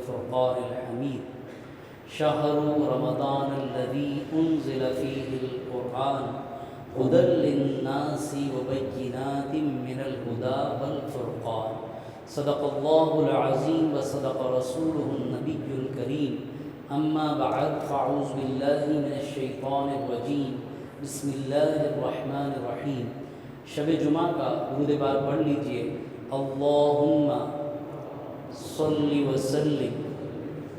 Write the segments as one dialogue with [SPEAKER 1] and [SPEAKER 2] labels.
[SPEAKER 1] والفرقان الحميد شهر رمضان الذي أنزل فيه القرآن هدى للناس وبينات من الهدى والفرقان صدق الله العظيم وصدق رسوله النبي الكريم أما بعد فأعوذ بالله من الشيطان الرجيم بسم الله الرحمن الرحیم۔ شب جمعہ کا درود پاک پڑھ لیجئے۔ اللہم صلی وسلم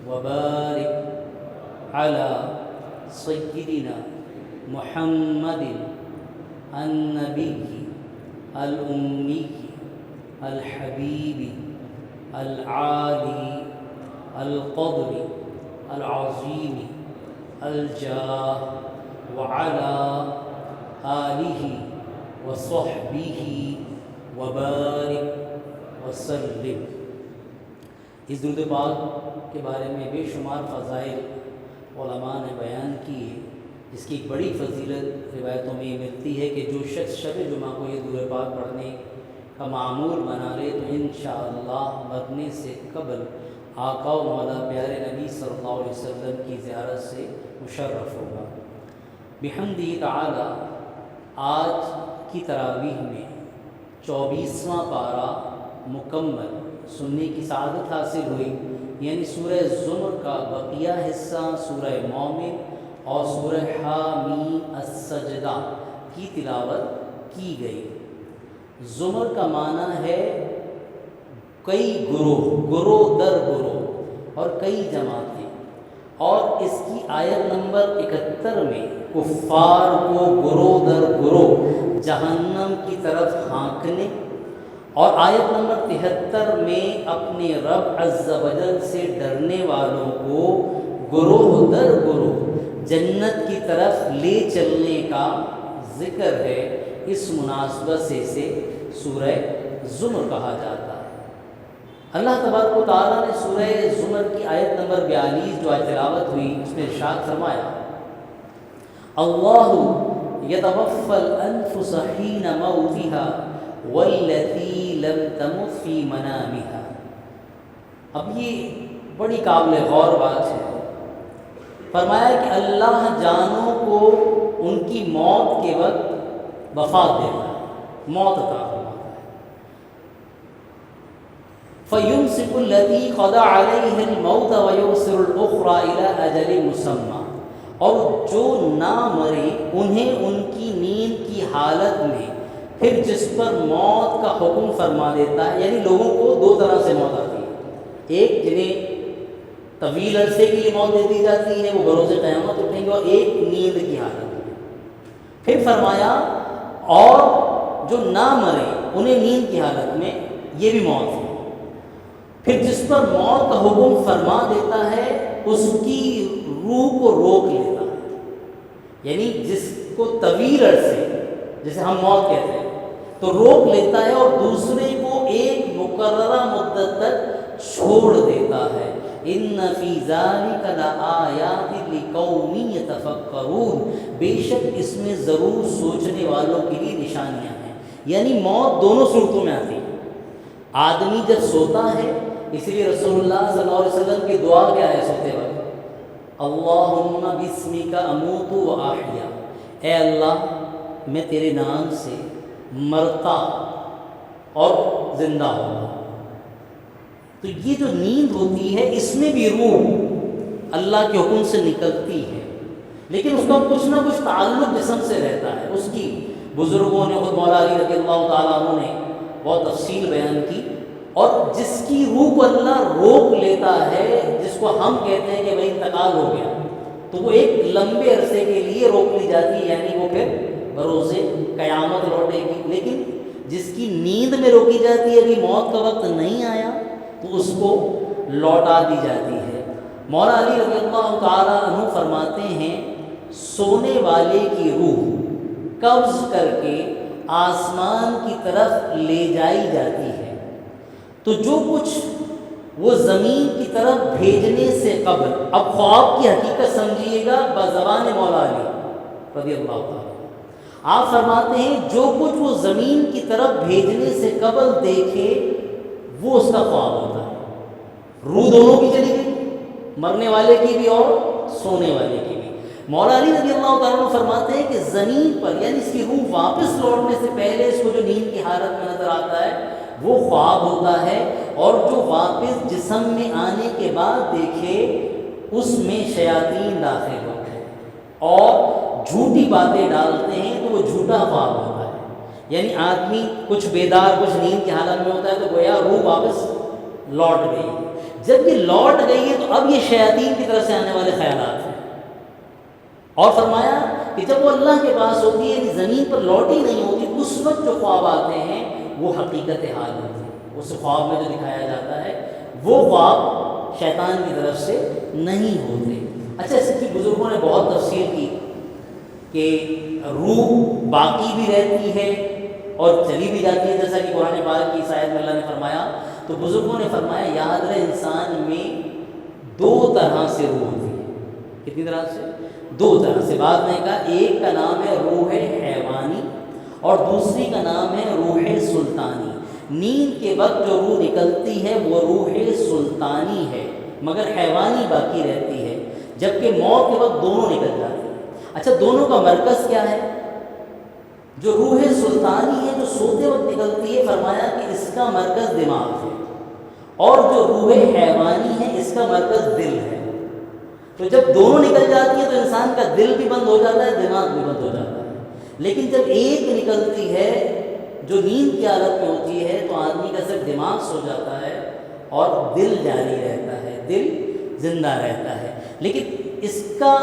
[SPEAKER 1] وبارک علی سیدنا محمد النبی الامی الحبیب العالی القدر العظیم الجاہ وعلى آلہ وصحبہ وبارک وسلم۔ اس درود پاک کے بارے میں بے شمار فضائل علماء نے بیان کیے، جس کی ایک بڑی فضیلت روایتوں میں یہ ملتی ہے کہ جو شخص شب جمعہ کو یہ درود پاک پڑھنے کا معمول بنا لے تو انشاءاللہ مرنے سے قبل آقا و مولا پیارے نبی صلی اللہ علیہ وسلم کی زیارت سے مشرف ہوگا۔ بحمدہ تعالی آج کی تراویح میں 24واں پارہ مکمل سننے کی سعادت حاصل ہوئی، یعنی سورہ زمر کا بقیہ حصہ سورہ مومن اور سورہ حامیم السجدہ کی تلاوت کی گئی۔ زمر کا معنی ہے کئی گروہ در گروہ اور کئی جماعتیں، اور اس کی آیت نمبر 71 میں کفار کو گروہ در گروہ جہنم کی طرف ہانکنے، اور آیت نمبر 73 میں اپنے رب عز و جل سے ڈرنے والوں کو گروہ در گروہ جنت کی طرف لے چلنے کا ذکر ہے۔ اس مناسبت سے اسے سورہ زمر کہا جاتا ہے۔ اللہ تبارک و تعالیٰ نے سورہ زمر کی آیت نمبر 42 جو آج تلاوت ہوئی اس میں ارشاد فرمایا، اللہ یتوفی الانفس حین موتها والتی لم تمت فی منامها۔ اب یہ بڑی قابل غور بات ہے۔ فرمایا کہ اللہ جانوں کو ان کی موت کے وقت وفات دیتا ہے، موت عطا فرماتا ہے۔ فَيُمْسِكُ الَّتِي قَضَى عَلَيْهَا الْمَوْتَ وَيُرْسِلُ الْأُخْرَى إِلَىٰ أَجَلٍ مُّسَمًّى، اور جو نہ مرے انہیں ان کی نیند کی حالت میں پھر جس پر موت کا حکم فرما دیتا ہے۔ یعنی لوگوں کو دو طرح سے موت آتی ہے، ایک جنہیں طویل عرصے کے لیے موت دے دی جاتی ہے، وہ بروز قیامت اٹھیں گے، اور ایک نیند کی حالت میں۔ پھر فرمایا اور جو نہ مرے انہیں نیند کی حالت میں یہ بھی موت ہے۔ پھر جس پر موت کا حکم فرما دیتا ہے اس کی روح کو روک لیتا ہے، یعنی جس کو طویل عرصے جسے ہم موت کہتے ہیں تو روک لیتا ہے، اور دوسرے کو ایک مقررہ مدت تک چھوڑ دیتا ہے۔ ان فی ذلک لآیات لقوم یتفکرون، بے شک اس میں ضرور سوچنے والوں کے لیے نشانیاں ہیں۔ یعنی موت دونوں صورتوں میں آتی ہے۔ آدمی جب سوتا ہے، اسی لیے رسول اللہ صلی اللہ علیہ وسلم کی دعا کیا ہے سوتے وقت؟ اللہم بسمک اموت و احیا، اے اللہ میں تیرے نام سے مرتا اور زندہ ہوگا۔ تو یہ جو نیند ہوتی ہے اس میں بھی روح اللہ کے حکم سے نکلتی ہے، لیکن اس کا کچھ نہ کچھ تعلق جسم سے رہتا ہے۔ اس کی بزرگوں نے، خود مولا علی رضی اللہ تعالیٰ عنہ نے بہت تفصیل بیان کی، اور جس کی روح کو اللہ روک لیتا ہے، جس کو ہم کہتے ہیں کہ بھائی انتقال ہو گیا، تو وہ ایک لمبے عرصے کے لیے روک لی جاتی ہے، یعنی وہ پھر بروز قیامت لوٹے گی۔ لیکن جس کی نیند میں روکی جاتی ہے، ابھی موت کا وقت نہیں آیا، تو اس کو لوٹا دی جاتی ہے۔ مولا علی رضی اللہ تعالیٰ عنہ فرماتے ہیں سونے والے کی روح قبض کر کے آسمان کی طرف لے جائی جاتی ہے، تو جو کچھ وہ زمین کی طرف بھیجنے سے قبل، اب خواب کی حقیقت سمجھیے گا بزبان مولا علی رضی اللہ تعالیٰ، آپ فرماتے ہیں جو کچھ وہ زمین کی طرف بھیجنے سے قبل دیکھے وہ اس کا خواب ہوتا ہے۔ روح دونوں کی چلی گئی، مرنے والے کی بھی اور سونے والے کی بھی۔ مولا علی رضی اللہ تعالیٰ عنہ فرماتے ہیں کہ زمین پر یعنی اس کی روح واپس لوٹنے سے پہلے اس کو جو نیند کی حالت میں نظر آتا ہے وہ خواب ہوتا ہے، اور جو واپس جسم میں آنے کے بعد دیکھے اس میں شیاطین داخل ہوتے ہیں اور جھوٹی باتیں ڈالتے ہیں، تو وہ جھوٹا خواب ہوتا ہے۔ یعنی آدمی کچھ بیدار کچھ نیند کی حالت میں ہوتا ہے تو گویا روح واپس لوٹ گئی، جب یہ لوٹ گئی ہے تو اب یہ شیاطین کی طرف سے آنے والے خیالات ہیں۔ اور فرمایا کہ جب وہ اللہ کے پاس ہوتی ہے، یعنی زمین پر لوٹی نہیں ہوتی، اس وقت جو خواب آتے ہیں وہ حقیقت حال ہوتی ہے، اس خواب میں جو دکھایا جاتا ہے وہ خواب شیطان کی طرف سے نہیں ہوتے۔ اچھا، اس کی بزرگوں نے بہت تفسیر کی کہ روح باقی بھی رہتی ہے اور چلی بھی جاتی ہے، جیسا کہ قرآن پاک کی اس آیت میں اللہ نے فرمایا۔ تو بزرگوں نے فرمایا یاد رہے انسان میں دو طرح سے روح ہوتی ہے۔ کتنی طرح سے؟ دو طرح سے۔ بعد نے کہا ایک کا نام ہے روح حیوانی اور دوسری کا نام ہے روح سلطانی۔ نیند کے وقت جو روح نکلتی ہے وہ روح سلطانی ہے، مگر حیوانی باقی رہتی ہے، جبکہ موت کے وقت دونوں نکل جاتی ہیں۔ اچھا، دونوں کا مرکز کیا ہے؟ جو روح سلطانی ہے جو سوتے وقت نکلتی ہے، فرمایا کہ اس کا مرکز دماغ ہے، اور جو روح حیوانی ہے اس کا مرکز دل ہے۔ تو جب دونوں نکل جاتی ہیں تو انسان کا دل بھی بند ہو جاتا ہے، دماغ بھی بند ہو جاتا ہے۔ لیکن جب ایک نکلتی ہے جو نیند کی حالت میں ہوتی ہے تو آدمی کا صرف دماغ سو جاتا ہے اور دل جاری رہتا ہے، دل زندہ رہتا ہے۔ لیکن اس کا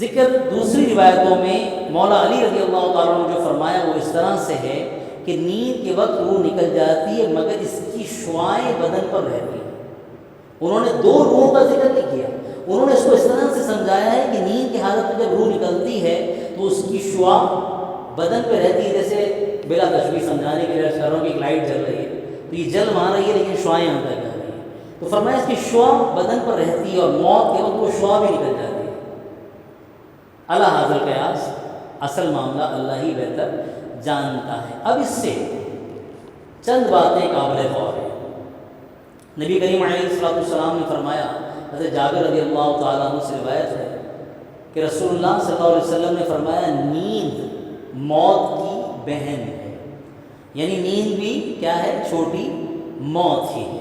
[SPEAKER 1] ذکر دوسری روایتوں میں مولا علی رضی اللہ تعالیٰ عنہ جو فرمایا وہ اس طرح سے ہے کہ نیند کے وقت روح نکل جاتی ہے مگر اس کی شعاعیں بدن پر رہتی ہیں۔ انہوں نے دو روحوں کا ذکر نہیں کیا، انہوں نے اس کو اس طرح سے سمجھایا ہے کہ نیند کی حالت میں جب روح نکلتی ہے تو اس کی شعاع بدن پہ رہتی ہے، جیسے بلا تشبیہ سمجھانے کے لیے کہہ رہا ہوں کہ ایک لائٹ جل رہی ہے تو یہ جل وہاں رہی ہے لیکن شعاعیں یہاں تک جا رہی ہیں، تو فرمایا اس کی شعاع بدن پر رہتی ہے اور موت کے وقت وہ شعاع بھی نکل جاتی ہے۔ اللہ حاضر قیاس، اصل معاملہ اللہ ہی بہتر جانتا ہے۔ اب اس سے چند باتیں قابل غور ہیں۔ نبی کریم علیہ السلام نے فرمایا، حضرت جابر رضی اللہ تعالیٰ عنہ سے روایت ہے کہ رسول اللہ صلی اللہ علیہ وسلم نے فرمایا نیند موت کی بہن ہے، یعنی نیند بھی کیا ہے؟ چھوٹی موت ہی ہے۔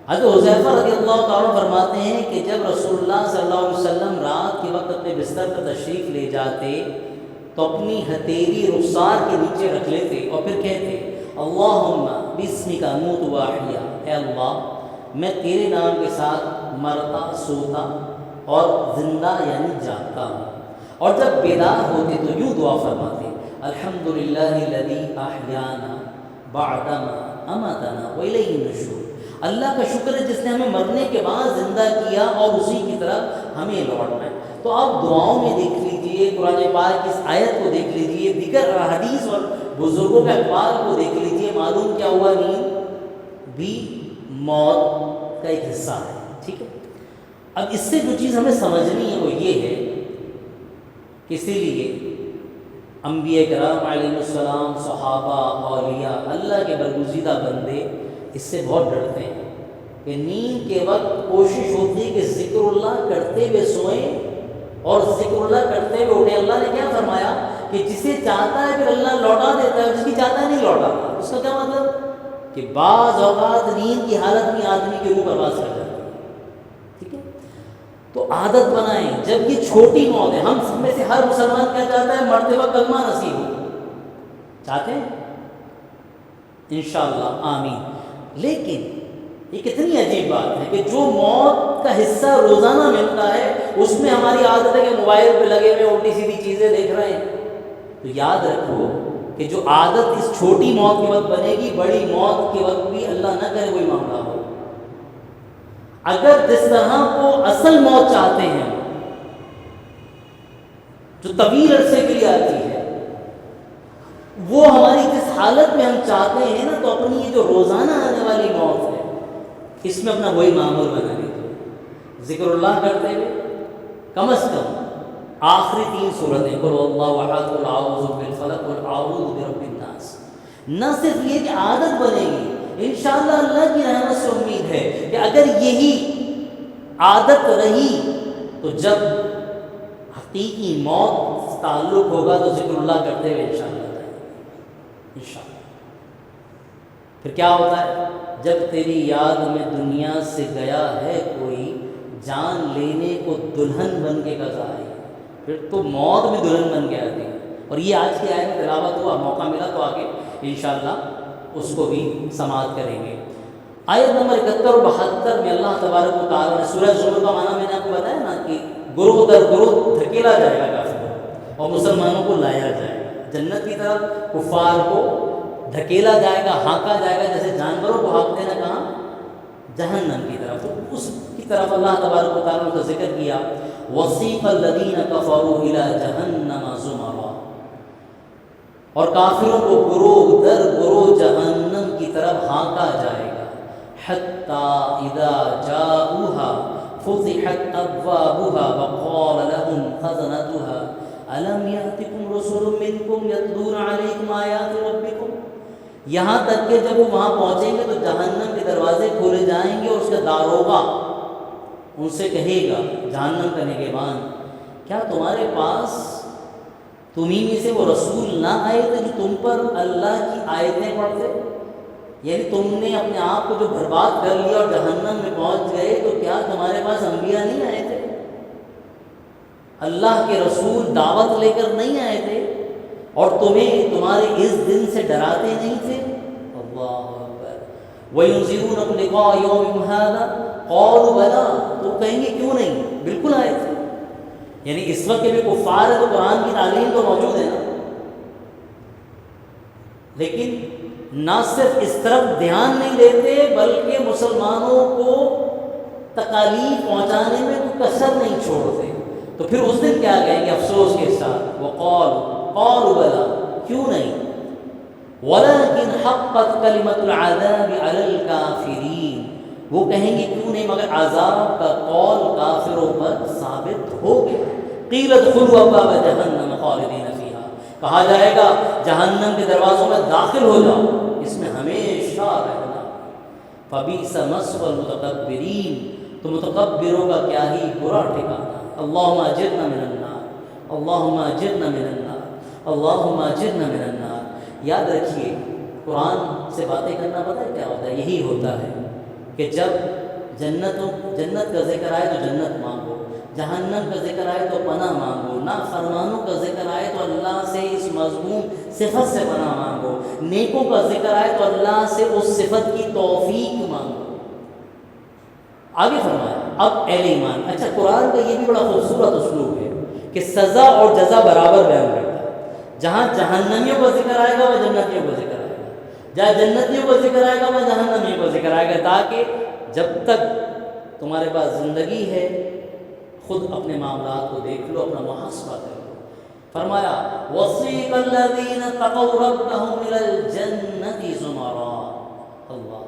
[SPEAKER 1] حضرت حذیفہ رضی اللہ تعالیٰ عنہ فرماتے ہیں کہ جب رسول اللہ صلی اللہ علیہ وسلم رات کے وقت اپنے بستر پر تشریف لے جاتے تو اپنی ہتھیلی رخسار کے نیچے رکھ لیتے اور پھر کہتے اللہم باسمک اموت و احیا، اے اللہ میں تیرے نام کے ساتھ مرتا سوتا اور زندہ یعنی جاگتا ہوں۔ اور جب بیدار ہوتے تو یوں دعا فرماتے الحمدللہ الذی احیانا بعدما اماتنا والیہ النشور، اللہ کا شکر ہے جس نے ہمیں مرنے کے بعد زندہ کیا اور اسی کی طرف ہمیں لوٹنا ہے۔ تو آپ دعاؤں میں دیکھ لیجئے، قرآن پاک کی اس آیت کو دیکھ لیجئے، دیگر حدیث اور بزرگوں کے اقوال کو دیکھ لیجئے، معلوم کیا ہوا؟ نیند بھی موت کا ایک حصہ ہے، ٹھیک ہے۔ اب اس سے جو چیز ہمیں سمجھنی ہے وہ یہ ہے کہ اسی لیے انبیاء کرام علیہ السلام، صحابہ، اولیاء، اللہ کے برگزیدہ بندے اس سے بہت ڈرتے ہیں کہ نیند کے وقت کوشش ہوتی ہے کہ ذکر اللہ کرتے ہوئے سوئیں اور ذکر اللہ کرتے ہوئے اٹھیں۔ اللہ نے کیا فرمایا کہ جسے چاہتا ہے پھر اللہ لوٹا دیتا ہے، جس کی چاہتا ہے نہیں لوٹاتا۔ اس کا کیا مطلب؟ کہ بعض اوقات نیند کی حالت میں آدمی کی روح پرواز کر جاتی ہے، ٹھیک ہے۔ تو عادت بنائیں، جب یہ چھوٹی موت ہے، ہم میں سے ہر مسلمان کیا چاہتا ہے؟ مرتے وقت کلمہ نصیب ہو، چاہتے ہیں؟ انشاءاللہ آمین۔ لیکن یہ کتنی عجیب بات ہے کہ جو موت کا حصہ روزانہ ملتا ہے اس میں ہماری عادت ہے کہ موبائل پہ لگے ہوئے الٹی سیدھی چیزیں دیکھ رہے ہیں۔ تو یاد رکھو کہ جو عادت اس چھوٹی موت کے وقت بنے گی، بڑی موت کے وقت بھی اللہ نہ کرے وہی معاملہ ہو۔ اگر جس طرح کو اصل موت چاہتے ہیں جو طویل عرصے کے لیے آتی ہے، وہ ہماری جس حالت میں ہم چاہتے ہیں نا، تو اپنی یہ جو روزانہ آنے والی موت ہے اس میں اپنا وہی معمول بنا لیجیے، ذکر اللہ کرتے ہوئے کم از کم آخری 3 صورتیں قل اللہ احد، قل اعوذ بالفلق، قل اعوذ برب الناس۔ نہ صرف یہ کہ عادت بنے گی، انشاءاللہ اللہ کی رحمت سے امید ہے کہ اگر یہی عادت رہی تو جب حقیقی موت سے تعلق ہوگا تو ذکر اللہ کرتے ہوئے انشاءاللہ جائیں گے انشاءاللہ۔ پھر کیا ہوتا ہے؟ جب تیری یاد میں دنیا سے گیا ہے کوئی، جان لینے کو دلہن بن کے کذا آئی، پھر تو موت بھی دلہن بن کے آتی ہے۔ اور یہ آج کی آیت میں تلاوت ہوا، موقع ملا تو آگے انشاءاللہ اس کو بھی سماعت کریں گے۔ آیت نمبر 71 اور 72 میں اللہ تبارک و تعالیٰ نے، سورہ زمر کا معنی میں نے آپ کو بتایا نا کہ گروہ در گروہ دھکیلا جائے گا کافروں اور مسلمانوں کو لایا جائے گا جنت کی طرف، کفار کو دھکیلا جائے گا، ہانکا جائے گا، جیسے جانوروں کو ہانکتے ہیں کہاں؟ جہنم کی طرف۔ تو اس کی طرف اللہ تبارک و تعالیٰ نے کا ذکر کیا، وَسِيقَ الَّذِينَ كَفَرُوا إِلَىٰ جَهَنَّمَ زُمَرًا، اور کافروں کو گروہ در گروہ جہنم کی طرف ہانکا جائے گا، حَتَّىٰ إِذَا جَاءُوهَا فُتِحَتْ أَبْوَابُهَا وَقَالَ لَهُمْ خَزَنَتُهَا أَلَمْ يَأْتِكُمْ رُسُلٌ مِّنكُمْ يَتْلُونَ عَلَيْكُمْ آيَاتِ رَبِّكُمْ، یہاں تک کہ جب وہ وہاں پہنچیں گے تو جہنم کے دروازے کھولے جائیں گے اور اس کا داروغہ ان سے کہے گا، جہنم کا نگہبان، کیا تمہارے پاس تمہیں میں سے وہ رسول نہ آئے تھے جو تم پر اللہ کی آیتیں پڑھتے؟ یعنی تم نے اپنے آپ کو جو برباد کر لیا اور جہنم میں پہنچ گئے، تو کیا تمہارے پاس انبیاء نہیں آئے تھے؟ اللہ کے رسول دعوت لے کر نہیں آئے تھے اور تمہیں تمہارے اس دن سے ڈراتے نہیں تھے؟ اللہ اکبر۔ وَيُنذِرُونَكُمْ لِقَاءَ يَوْمِكُمْ هَٰذَا قَالُوا بَلَىٰ، تو کہیں گے کیوں نہیں، بالکل آئے تھے۔ یعنی اس وقت کے بھی کفار ہے تو قرآن کی تعلیم تو موجود ہے نا، لیکن نہ صرف اس طرف دھیان نہیں دیتے بلکہ مسلمانوں کو تکالیف پہنچانے میں کوئی کسر نہیں چھوڑتے۔ تو پھر اس دن کیا کہیں گے افسوس کے ساتھ، وَقَالُوا بَلَىٰ، کیوں نہیں، وَلَٰكِنْ حَقَّتْ كَلِمَةُ الْعَذَابِ عَلَى الْكَافِرِينَ، وہ کہیں گے کیوں نہیں، مگر عذاب کا قول کافروں پر ثابت ہو گیا۔ قِيلَ ادْخُلُوا أَبْوَابَ جَهَنَّمَ خَالِدِينَ فِيهَا، کہا جائے گا جہنم کے دروازوں میں داخل ہو جاؤ، اس میں ہمیشہ رہنا۔ فَبِئْسَ مَثْوَى الْمُتَكَبِّرِينَ، تو متکبروں کا کیا ہی برا ٹھکانہ ہے۔ اللہم اجرنا من النار، اللہم اجرنا من النار، اللہم اجرنا من النار۔ یاد رکھیے قرآن سے باتیں کرنا پتہ ہے کیا ہوتا ہے؟ یہی ہوتا ہے کہ جب جنت کا ذکر آئے تو جنت مانگو، جہنم کا ذکر آئے تو پناہ مانگو، نافرمانوں کا ذکر آئے تو اللہ سے اس مذموم صفت سے پناہ مانگو، نیکوں کا ذکر آئے تو اللہ سے اس صفت کی توفیق مانگو۔ آگے فرمایا اب اہل ایمان، اچھا قرآن کا یہ بھی بڑا خوبصورت اسلوب ہے کہ سزا اور جزا برابر بیان کرتا ہے۔ جہاں جہنمیوں کا ذکر آئے گا وہ جنتیوں کا ذکر آئے گا، جہاں جنتیوں کا ذکر آئے گا وہ جہنمیوں کا ذکر آئے گا، تاکہ جب تک تمہارے پاس زندگی ہے خود اپنے معاملات کو دیکھ لو، اپنا محاسبہ کر لو۔ فرمایا وَسِيقَ الَّذِينَ اتَّقَوْا رَبَّهُمْ إِلَى الْجَنَّةِ زُمَرًا، اللہ،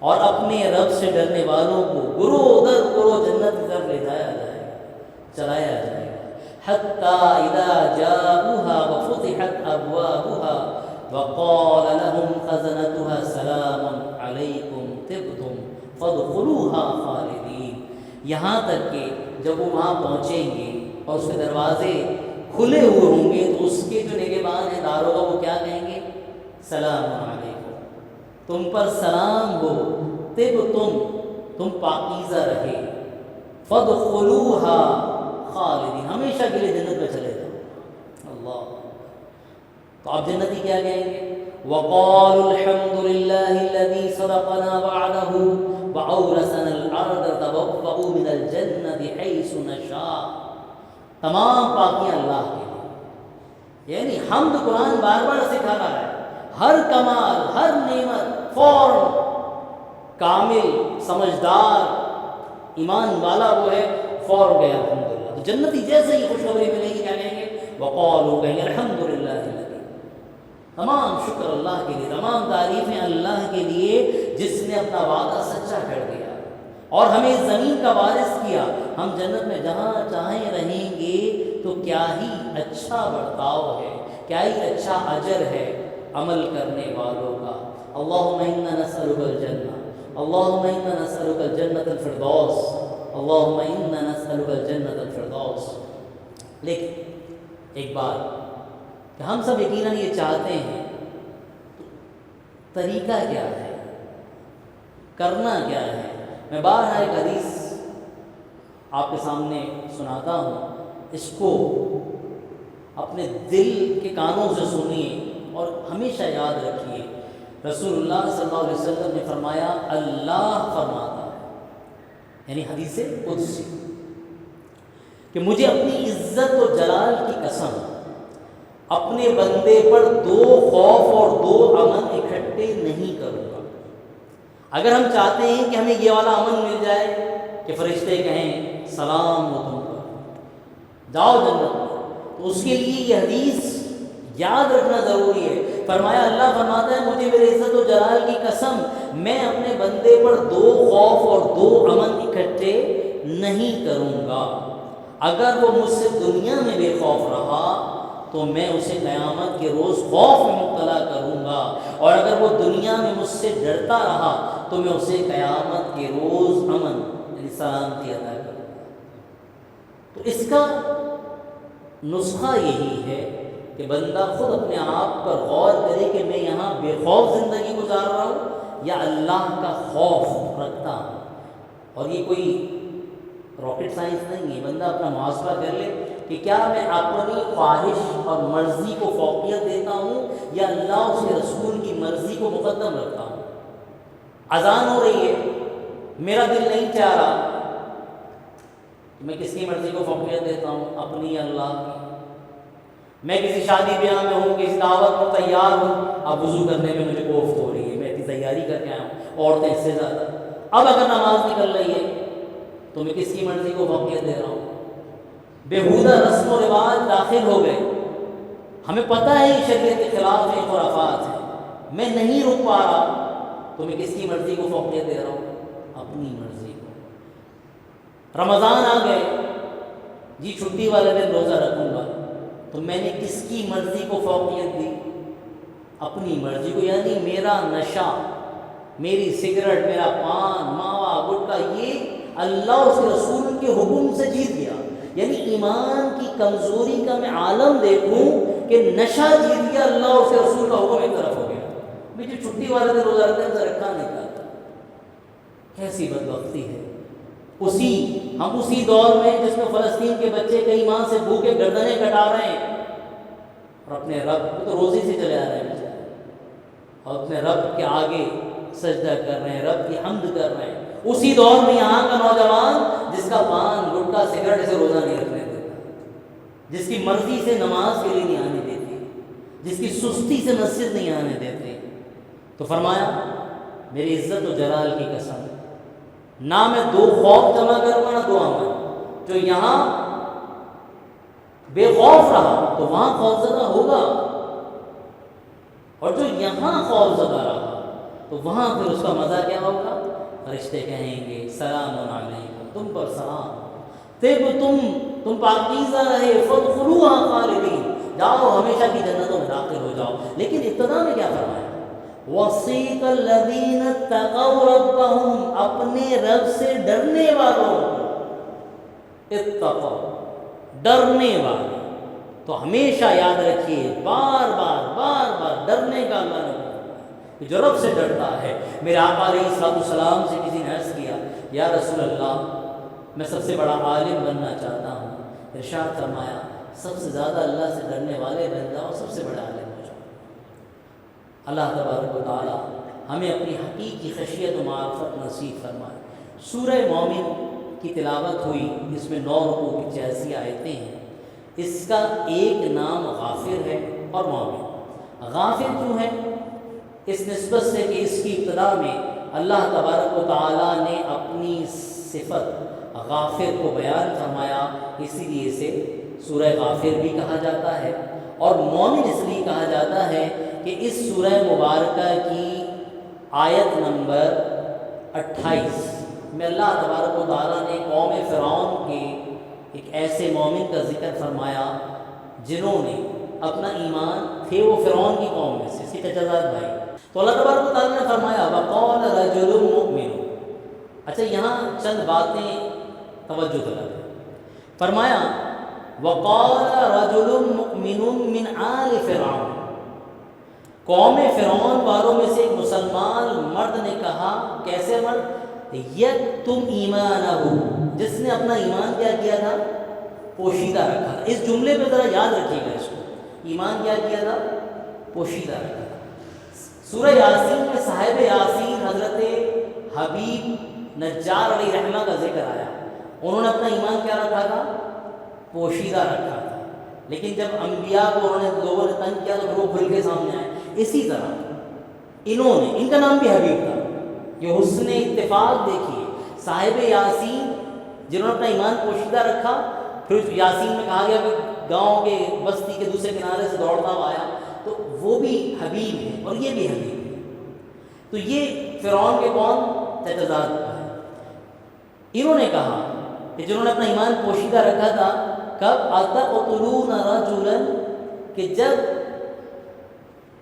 [SPEAKER 1] اور اپنے رب سے ڈرنے والوں کو گروہ در گروہ جنت کی طرف لے جایا جائے گا، چلایا جائے گا۔ حَتَّىٰ إِذَا جَاءُوهَا وَفُتِحَتْ أَبْوَابُهَا وَقَالَ لَهُمْ خَزَنَتُهَا سَلَامٌ عَلَيْكُمْ طِبْتُمْ فَادْخُلُوهَا خَالِدِينَ، یہاں تک کہ جب وہ وہاں پہنچیں گے اور اس کے دروازے کھلے ہوئے ہوں گے تو اس کے جو نگہبان ہیں داروغہ وہ کیا کہیں گے؟ سلام علیکم، تم پر سلام ہو، تم پاکیزہ رہے، فَادْخُلُوهَا خالدین، ہمیشہ کے لیے جنت میں چلے جاؤ۔ اللہ، تو آپ جنتی کیا کہیں گے؟ وَقَالُوا الْحَمْدُ لِلَّهِ الَّذِي صَدَقَنَا وَعْدَهُ وَأَوْرَثَنَا الْأَرْضَ نَتَبَوَّأُ مِنَ الْجَنَّةِ حَيْثُ نَشَاءُ، تمام پاکیاں اللہ کے لیے، یعنی حمد قرآن بار بار سکھا رہا ہے، ہر کمال ہر نعمت فوراً کامل سمجھدار ایمان والا وہ ہے فوراً گیا الحمدللہ۔ تو جنتی جیسے ہی خوشخبری ملے گی کیا کہیں گے؟ وقالوا، کہیں گے الحمدللہ الذی، تمام شکر اللہ کے لیے، تمام تعریفیں اللہ کے لیے جس نے اپنا وعدہ سچا کر دیا اور ہمیں اس زمین کا وارث کیا۔ ہم جنت میں جہاں چاہیں رہیں گے، تو کیا ہی اچھا برتاؤ ہے، کیا ہی اچھا اجر ہے عمل کرنے والوں کا۔ اللہم انا نسألک الجنہ، اللہم انا نسألک الجنۃ الفردوس، اللہم انا نسألک الجنۃ الفردوس. لیکن ایک بات کہ ہم سب یقیناً یہ چاہتے ہیں، طریقہ کیا ہے، کرنا کیا ہے؟ میں بارہا ایک حدیث آپ کے سامنے سناتا ہوں، اس کو اپنے دل کے کانوں سے سنیے اور ہمیشہ یاد رکھیے. رسول اللہ صلی اللہ علیہ وسلم نے فرمایا، اللہ فرماتا ہے، یعنی حدیث قدسی، کہ مجھے اپنی عزت و جلال کی قسم اپنے بندے پر 2 خوف اور 2 امن اکٹھے نہیں کروں گا. اگر ہم چاہتے ہیں کہ ہمیں یہ والا امن مل جائے کہ فرشتے کہیں سلام ہو تم پر، جاؤ جنت میں، تو اس کے لیے یہ حدیث یاد رکھنا ضروری ہے. فرمایا، اللہ فرماتا ہے، مجھے میرے عزت و جلال کی قسم میں اپنے بندے پر 2 خوف اور 2 امن اکٹھے نہیں کروں گا. اگر وہ مجھ سے دنیا میں بے خوف رہا تو میں اسے قیامت کے روز خوف میں مبتلا کروں گا، اور اگر وہ دنیا میں مجھ سے ڈرتا رہا تو میں اسے قیامت کے روز امن یعنی سلامتی عطا کروں گا. تو اس کا نسخہ یہی ہے کہ بندہ خود اپنے آپ پر غور کرے کہ میں یہاں بے خوف زندگی گزار رہا ہوں یا اللہ کا خوف رکھتا ہوں. اور یہ کوئی راکٹ سائنس نہیں ہے. بندہ اپنا محاسبہ کر لے کہ کیا میں اپنی خواہش اور مرضی کو فوقیت دیتا ہوں یا اللہ اس کے رسول کی مرضی کو مقدم رکھتا ہوں. اذان ہو رہی ہے، میرا دل نہیں چاہ رہا، میں کس کی مرضی کو فوقیت دیتا ہوں؟ اپنی یا اللہ کی. میں کسی شادی بیاہ میں ہوں، کسی دعوت میں تیار ہوں، اب وضو کرنے میں مجھے کوفت ہو رہی ہے، میں اتنی تیاری کر کے آیا ہوں، عورتیں اس سے زیادہ. اب اگر نماز نکل رہی ہے تو میں کس کی مرضی کو فوقیت دے رہا ہوں؟ بیہودہ رسم و رواج داخل ہو گئے. ہمیں پتہ ہے یہ شریعت کے خلاف ہے، خرافات ہیں، میں نہیں رک پا رہا تو میں کس کی مرضی کو فوقیت دے رہا ہوں؟ اپنی مرضی کو. رمضان آ گئے، جی چھٹی والے دن روزہ رکھوں گا، تو میں نے کس کی مرضی کو فوقیت دی؟ اپنی مرضی کو. یعنی میرا نشہ، میری سگریٹ، میرا پان، ماوا، گٹکا، یہ اللہ اس کے رسول کے حکم سے جیت گیا. یعنی ایمان کی کمزوری کا میں عالم دیکھوں کہ نشہ جیت گیا، اللہ اس کے رسول کا حکم ایک طرف ہو گیا. مجھے چھٹی والے دن روزہ رکھتے ہیں، رکھا نہیں کرتا. کیسی بدبختی ہے. ہم اسی دور میں جس میں فلسطین کے بچے کئی ماہ سے بھوکے گردنیں کٹا رہے ہیں اور اپنے رب کو تو روزی سے چلے آ رہے ہیں بیچارے، اور اپنے رب کے آگے سجدہ کر رہے ہیں، رب کی حمد کر رہے ہیں. اسی دور میں یہاں کا نوجوان جس کا پان، گٹکا، سگریٹ سے روزہ نہیں رکھنے دیتا، جس کی مرضی سے نماز کے لیے نہیں آنے دیتی، جس کی سستی سے مسجد نہیں آنے دیتے. تو فرمایا، میری عزت و جلال کی قسم، نہ میں 2 خوف جمع کروں گا نہ 2 امن. جو یہاں بے خوف رہا تو وہاں خوف زدہ ہوگا، اور جو یہاں خوف زدہ رہا تو وہاں پھر اس کا مزہ کیا ہوگا؟ فرشتے کہیں گے سلام علیکم، تم پر سلام، تم پاکیزہ رہے، فادخلوها خالدین، جاؤ ہمیشہ کی جنتوں میں داخل ہو جاؤ. لیکن ابتدا میں کیا فرمایا؟ وَصِيقَ الَّذِينَ اتَّقَوْا رَبَّهُمْ، اپنے رب سے ڈرنے والوں کو، اتقوا، ڈرنے والے. تو ہمیشہ یاد رکھیے، بار بار ڈرنے کا اللہ نے کہ جو رب سے ڈرتا ہے. میرے آقا علیہ السلام سے کسی نے عرض کیا، یا رسول اللہ، میں سب سے بڑا عالم بننا چاہتا ہوں. ارشاد فرمایا، سب سے زیادہ اللہ سے ڈرنے والے بن جاؤ، سب سے بڑا عالم ہو جاؤ. اللہ تبارک و تعالی ہمیں اپنی حقیقی خشیت و معرفت نصیب فرمائے. سورہ مومن کی تلاوت ہوئی، اس میں 9 رکوع کی 86 آیتیں ہیں. اس کا ایک نام غافر ہے اور مومن. غافر کیوں ہے؟ اس نسبت سے کہ اس کی ابتدا میں اللہ تبارک و تعالیٰ نے اپنی صفت غافر کو بیان فرمایا، اسی لیے اسے سورہ غافر بھی کہا جاتا ہے. اور مومن اس لیے کہا جاتا ہے کہ اس سورہ مبارکہ کی آیت نمبر 28 میں اللہ تبارک و تعالیٰ نے قوم فرعون کے ایک ایسے مومن کا ذکر فرمایا جنہوں نے اپنا ایمان، تھے وہ فرعون کی قوم میں سے، اس کے چچا زاد بھائی. تو اللہ تبارک و تعالیٰ نے فرمایا وَقَالَ رَجُلٌ مُؤْمِنٌ. اچھا، یہاں چند باتیں توجہ طلب ہے. فرمایا وقال رجل مؤمن من آل فرعون، قوم فرعون والوں میں سے ایک مسلمان مرد نے کہا، کیسے مرد؟ یکتم ایمانہ، جس نے اپنا ایمان کیا تھا؟ پوشیدہ رکھا تھا. اس جملے پہ ذرا یاد رکھیے گا اس کو، ایمان کیا تھا؟ پوشیدہ رکھا تھا. سورہ یاسین میں صاحب یاسین حضرت حبیب نجار علیہ رحمہ کا ذکر آیا. انہوں نے اپنا ایمان کیا رکھا تھا؟ پوشیدہ رکھا تھا. لیکن جب انبیاء کو لوگوں نے تنگ کیا تو پھر وہ کھل کے سامنے آئے. اسی طرح انہوں نے، ان کا نام بھی حبیب تھا. یہ حسن اتفاق دیکھیے، صاحب یاسین جنہوں نے اپنا ایمان پوشیدہ رکھا، پھر یاسین میں کہا گیا کہ گاؤں کے بستی کے دوسرے کنارے سے دوڑتا ہوا آیا، تو وہ بھی حبیب ہے اور یہ بھی حبیب ہے. تو یہ فرعون کے کون تجزات ہے. انہوں نے کہا کہ جنہوں نے اپنا ایمان پوشیدہ رکھا تھا، کب اتقتلون رجلا، کہ جب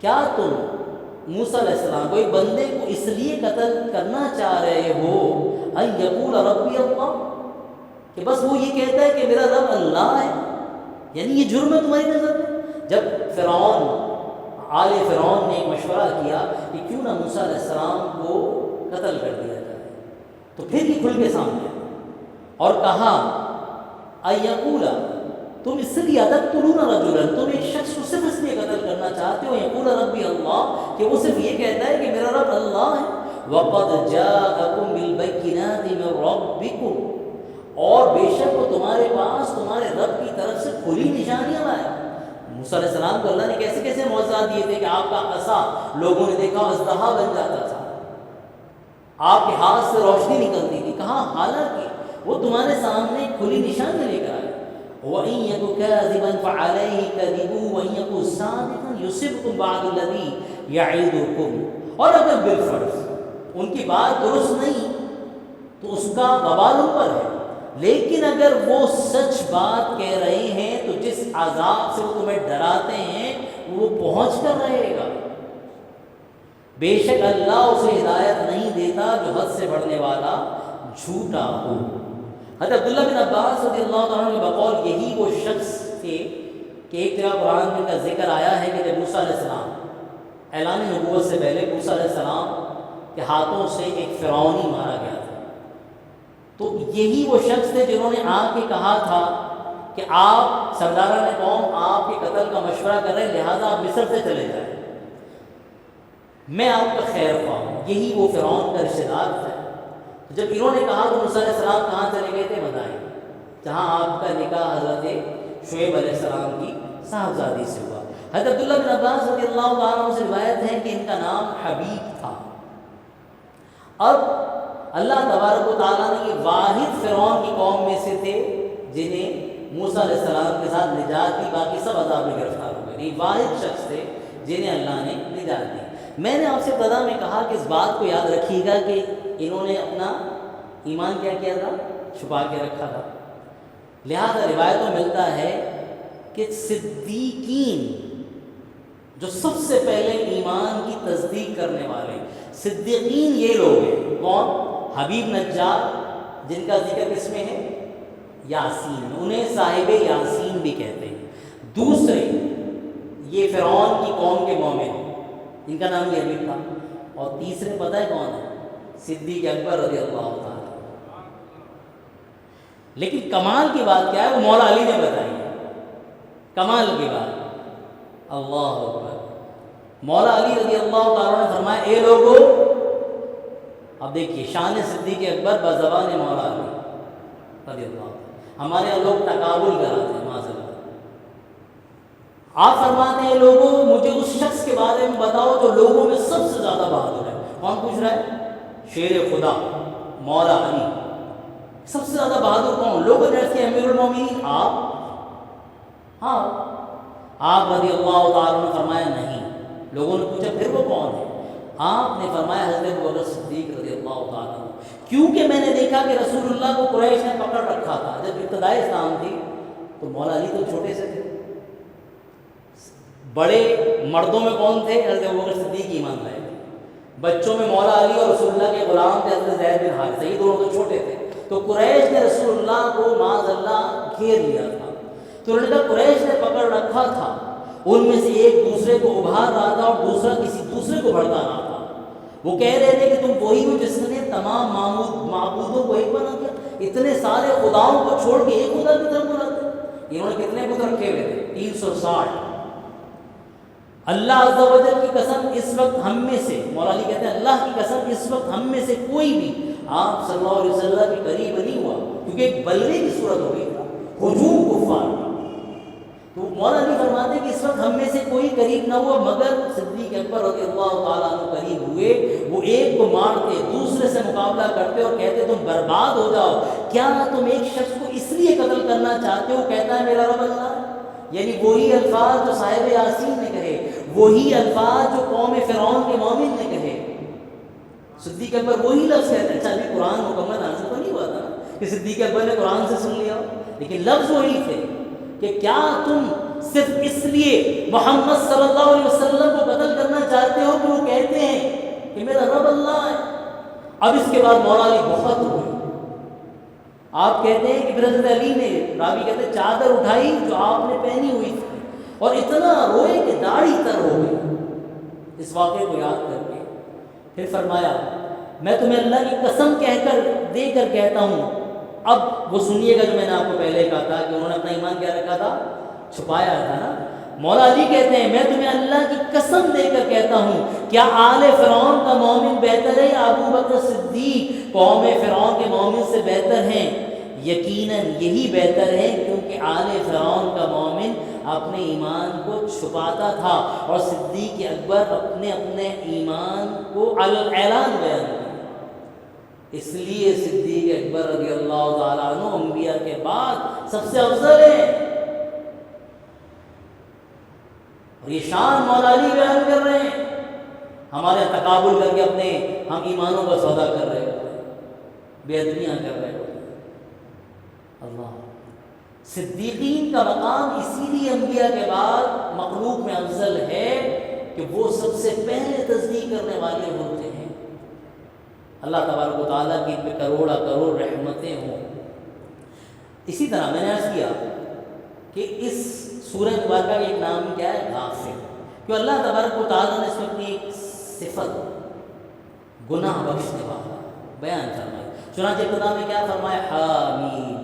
[SPEAKER 1] کیا تم موسیٰ علیہ السلام کو، ایک بندے کو اس لیے قتل کرنا چاہ رہے ہو ان یقول ربی اللہ، کہ بس وہ یہ کہتا ہے کہ میرا رب اللہ ہے. یعنی یہ جرم ہے تمہاری نظر میں. جب فرعون، آل فرعون نے ایک مشورہ کیا کہ کیوں نہ موسیٰ علیہ السلام کو قتل کر دیا جائے، تو پھر یہ کھل کے سامنے اور کہا ایقولا، تم اس لیے تقتلون رجلا، تم ایک شخص کو صرف اس لیے قتل کرنا چاہتے ہو، یقول ربی اللہ، کہ وہ صرف یہ کہتا ہے کہ میرا رب اللہ ہے. وقد جاءکم بالبینات من ربکم، اور بے شک وہ تمہارے پاس تمہارے رب کی طرف سے کھلی نشانیاں لایا. موسیٰ علیہ السلام کو اللہ نے کیسے کیسے معجزات دیے تھے کہ آپ کا عصا لوگوں نے دیکھا اژدہا بن جاتا تھا، آپ کے ہاتھ سے روشنی نکلتی تھی. کہاں؟ حالانکہ وہ تمہارے سامنے کھلی نشانی لے کر آئے. وَإِن يَكُ كَاذِبًا فَعَلَيْهِ كَذِبُهُ وَإِن يَكُ صَادِقًا يُصِبْكُم بَعْضُ الَّذِي يَعِدُكُم، اور اگر بالفرض ان کی بات درست نہیں تو اس کا وبال ان پر ہے، لیکن اگر وہ سچ بات کہہ رہے ہیں تو جس عذاب سے وہ تمہیں ڈراتے ہیں وہ پہنچ کر رہے گا. بے شک اللہ اسے ہدایت نہیں دیتا جو حد سے بڑھنے والا جھوٹا ہو. حضرت عبداللہ بن عباس رضی اللہ تعالیٰ عنہ بقول یہی وہ شخص تھے کہ ایک جگہ قرآن میں کا ذکر آیا ہے کہ جب موسیٰ علیہ السلام، اعلان نبوت سے پہلے موسیٰ علیہ السلام کے ہاتھوں سے ایک فرعونی مارا گیا تھا، تو یہی وہ شخص تھے جنہوں نے آ کے کہا تھا کہ آپ سرداران قوم آپ کے قتل کا مشورہ کر رہے ہیں، لہٰذا آپ مصر سے چلے جائیں، میں آپ کا خیر خواہ ہوں. یہی وہ فرعون کا رشتہ دار تھا. جب انہوں نے کہا تو موسیٰ علیہ السلام کہاں چلے گئے تھے؟ بتائیں. جہاں آپ کا نکاح حضرت شعیب علیہ السلام کی صاحبزادی سے ہوا. حضرت عبداللہ بن عباس رضی اللہ تعالیٰ عنہ سے روایت ہے کہ ان کا نام حبیب تھا. اب اللہ تبارک و تعالیٰ نے یہ واحد فرعون کی قوم میں سے تھے جنہیں موسیٰ علیہ السلام کے ساتھ نجات دی، باقی سب عذاب میں گرفتار ہو گئے. یہ واحد شخص تھے جنہیں اللہ نے نجات دی. میں نے آپ سے ابتدا میں کہا کہ اس بات کو یاد رکھیے گا کہ انہوں نے اپنا ایمان کیا تھا؟ چھپا کے رکھا تھا. لہذا روایتوں میں ملتا ہے کہ صدیقین، جو سب سے پہلے ایمان کی تصدیق کرنے والے صدیقین یہ لوگ ہیں. کون؟ حبیب نجار، جن کا ذکر کس میں ہے؟ یاسین میں. انہیں صاحب یاسین بھی کہتے ہیں. دوسرے یہ فرعون کی قوم کے مومن، ان کا نام بھی حبیب تھا. اور تیسرے پتہ ہے کون ہے؟ صدیق اکبر رضی اللہ تعالیٰ. لیکن کمال کی بات کیا ہے وہ مولا علی نے بتائی ہے. کمال کی بات، اللہ اکبر، مولا علی رضی اللہ تعالیٰ نے فرمایا اے لوگو، اب دیکھیے شان صدیق اکبر بزبان مولا علی رضی اللہ تعالیٰ. ہمارے یہاں لوگ تقابل کراتے ہیں معذرت. آپ فرماتے ہیں لوگوں مجھے اس شخص کے بارے میں بتاؤ جو لوگوں میں سب سے زیادہ بہادر ہے. کون پوچھ رہا ہے؟ شیر خدا مولا علی. سب سے زیادہ بہادر کون؟ لوگوں نے عرض کیا امیر المومنین آپ. ہاں آپ رضی اللہ تعالیٰ نے فرمایا نہیں. لوگوں نے پوچھا پھر وہ کون ہے؟ آپ نے فرمایا حضرت ابوبکر صدیق رضی اللہ تعالیٰ. کیونکہ میں نے دیکھا کہ رسول اللہ کو قریش نے پکڑ رکھا تھا. جب ابتدائی اسلام تھی تو مولا علی تو چھوٹے سے تھے. بڑے مردوں میں کون تھے؟ حضرت ابوبکر صدیق ایمان لائے. بچوں میں مولا علی اور رسول اللہ کے غلام تھے حضرت زید بن حارثہ. یہ دونوں تو چھوٹے تھے. تو قریش نے رسول اللہ کو معاذ اللہ گھیر لیا تھا، تو انہوں نے کہا قریش نے پکڑ رکھا تھا، ان میں سے ایک دوسرے کو ابھار رہا تھا اور دوسرا کسی دوسرے کو بھڑکا رہا تھا۔ وہ کہہ رہے تھے کہ تم وہی ہو جس نے تمام معبودوں کو ایک بنا دیا، اتنے سارے خداؤں کو چھوڑ کے ایک خدا کی طرف بلاتے۔ انہوں نے کتنے بت رکھے ہوئے تھے؟ 360۔ اللہ عز و جل کی قسم اس وقت ہم میں سے، مولا علی کہتے ہیں اللہ کی قسم اس وقت ہم میں سے کوئی بھی آپ صلی اللہ علیہ وسلم کے قریب نہیں ہوا، کیونکہ ایک بلوے کی صورت ہو گئی، ہجوم کفار کا۔ تو مولا علی فرماتے ہیں کہ اس وقت ہم میں سے کوئی قریب نہ ہوا مگر صدیق اکبر رضی اللہ تعالیٰ عنہ قریب ہوئے۔ وہ ایک کو مارتے، دوسرے سے مقابلہ کرتے اور کہتے تم برباد ہو جاؤ، کیا تم ایک شخص کو اس لیے قتل کرنا چاہتے ہو؟ کہتا ہے میرا رب اللہ ہے۔ یعنی وہی الفاظ جو صاحب یاسین نے کہے، وہی الفاظ جو قوم فرعون کے مومن نے کہے، صدیق اکبر وہی لفظ کہتے ہیں۔ اچھا ابھی قرآن مکمل نازل تو نہیں ہوا تھا کہ صدیق اکبر نے قرآن سے سن لیا، لیکن لفظ وہی تھے کہ کیا تم صرف اس لیے محمد صلی اللہ علیہ وسلم کو قتل کرنا چاہتے ہو کہ وہ کہتے ہیں کہ میرا رب اللہ ہے؟ اب اس کے بعد مولا علی بہت روئے۔ آپ کہتے ہیں کہ پھر حضرت علی نے، راوی کہتے ہیں، چادر اٹھائی جو آپ نے پہنی ہوئی تھی اور اتنا روئے کہ داڑھی تر ہو گئی اس واقعے کو یاد کر کے۔ پھر فرمایا میں تمہیں اللہ کی قسم کہہ کر دے کر کہتا ہوں، اب وہ سنیے گا جو میں نے آپ کو پہلے کہا تھا کہ انہوں نے اپنا ایمان کیا رکھا تھا، چھپایا تھا نا۔ مولا علی کہتے ہیں میں تمہیں اللہ کی قسم دے کر کہتا ہوں، کیا آل فرعون کا مومن بہتر ہے یا ابو بکر صدیق قوم فرعون کے مومن سے بہتر ہیں؟ یقیناً یہی بہتر ہے، کیونکہ آل فرعون کا مومن اپنے ایمان کو چھپاتا تھا اور صدیق اکبر اپنے ایمان کو اعلان بیان کیا۔ اس لیے صدیق اکبر رضی اللہ تعالیٰ عنہ انبیاء کے بعد سب سے افضل ہے۔ اور یہ شان مولا علی بیان کر رہے ہیں، ہمارے تقابل کر کے اپنے ہم ایمانوں کا سودا کر رہے ہوتے ہیں، بے ادبیاں کر رہے ہوتے ہیں۔ اللہ صدیقین کا مقام اسی لیے انبیاء کے بعد مخلوق میں افضل ہے کہ وہ سب سے پہلے تصدیق کرنے والے ہوتے ہیں۔ اللہ تبارک و تعالیٰ کی ان پہ کروڑا کروڑ رحمتیں ہوں۔ اسی طرح میں نے عرض کیا کہ اس سورہ مبارکہ کا ایک نام کیا ہے؟ غافر، کہ اللہ تبارک و تعالیٰ نے اس میں اپنی ایک صفت گناہ بخشنے والا بیان فرمائی۔ چنانچہ ابتدا میں کیا فرمایا؟ حامیم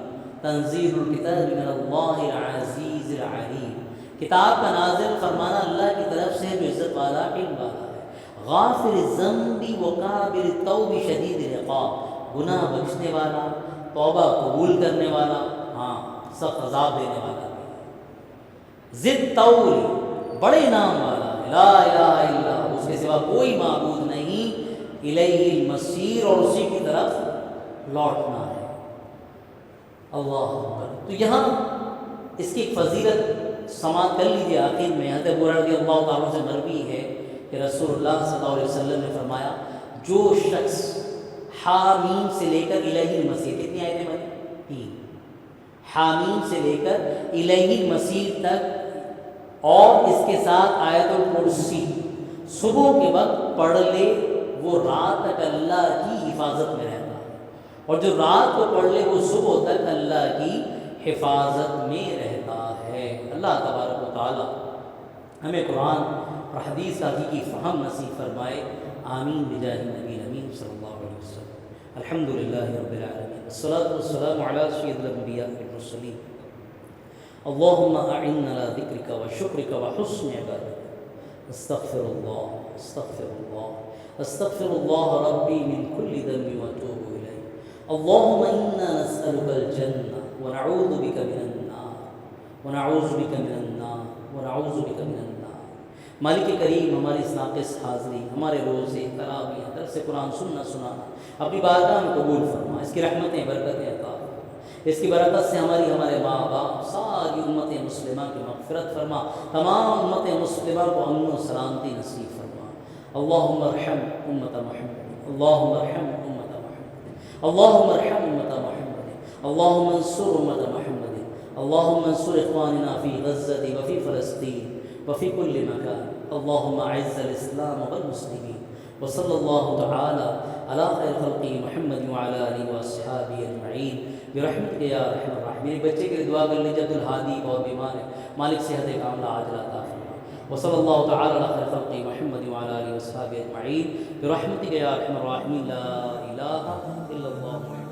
[SPEAKER 1] تنزیل الکتاب من اللہ العزیز العلیم، کتاب کا نازل فرمانا اللہ کی طرف سے جو عزت والا علم والا ہے۔ غافر الذنب وقابل التوب شدید العقاب، گناہ بخشنے والا، توبہ قبول کرنے والا، ہاں سخت عذاب دینے والا۔ ذی الطول، بڑے نام والا، لا الہ الا اللہ، اس کے سوا کوئی معبود نہیں، الیہ المصیر، اور اسی کی طرف لوٹنا ہے۔ اللہ اکبر۔ تو یہاں اس کی ایک فضیلت سماعت کر لیجیے۔ آخر میں حضرت ابو ہریرہ رضی اللہ تعالیٰ سے مروی ہے کہ رسول اللہ صلی اللہ علیہ وسلم نے فرمایا جو شخص حامیم سے لے کر الیہ المصیر، کتنی آیتیں بنی؟ 3، حامیم سے لے کر الیہ المصیر تک اور اس کے ساتھ آیت الکرسی صبح کے وقت پڑھ لے، وہ رات تک اللہ کی حفاظت میں رہتا ہے، اور جو رات کو پڑھ لے وہ صبح تک اللہ کی حفاظت میں رہتا ہے۔ اللہ تبارک و تعالی ہمیں قرآن اور حدیث کا حقیقی فہم نصیب فرمائے، آمین بجاہ نبی امین صلی اللہ علیہ وسلم۔ الحمدللہ رب العالمین، والصلاۃ والسلام علی سید الانبیاء والمرسلین، اللہم اعنا علی ذکرک وشکرک وحسن عبادتک، استغفر اللہ استغفر اللہ استغفر اللہ ربی من کل ذنب واتوب الیہ، اللہم انا نسألک الجنہ ونعوذ بک من النار ونعوذ بک من النار ونعوذ بک من النار۔ مالک کریم ہماری اس ناقص حاضری، ہمارے روزے، تراویح، درس قرآن سننا سنانا اپنی بارگاہ میں قبول فرما، اس کی رحمتیں برکتیں عطا فرما، اس کی برکت سے ہمارے ماں باپ ساری امت مسلمہ کی مغفرت فرما، تمام امت مسلمہ کو امن و سلامتی نصیب فرما۔ اللہم ارحم امت محمد، اللہم ارحم امت محمد، اللہم ارحم امت محمد، اللہم انصر امت محمد، اللہم انصر اخواننا فی غزہ وفی فلسطین وفی کل مکان، اللہم اعز الاسلام والمسلمین وصلی اللہ تعالی علی خیر خلقی محمد وعلی آلہ واصحابہ اجمعین برحمتک یا ارحم الراحمین۔ بچے کے لیے دعا کر لیجیے، عبدالہادی بہت بیمار ہے، مالک صحت کاملہ عاجلہ عطا فرما۔ وصلی اللہ تعالی علی خیر خلقی محمد وعلی آلہ واصحابہ اجمعین برحمتک یا ارحم الراحمین۔ لا الہ الا اللہ۔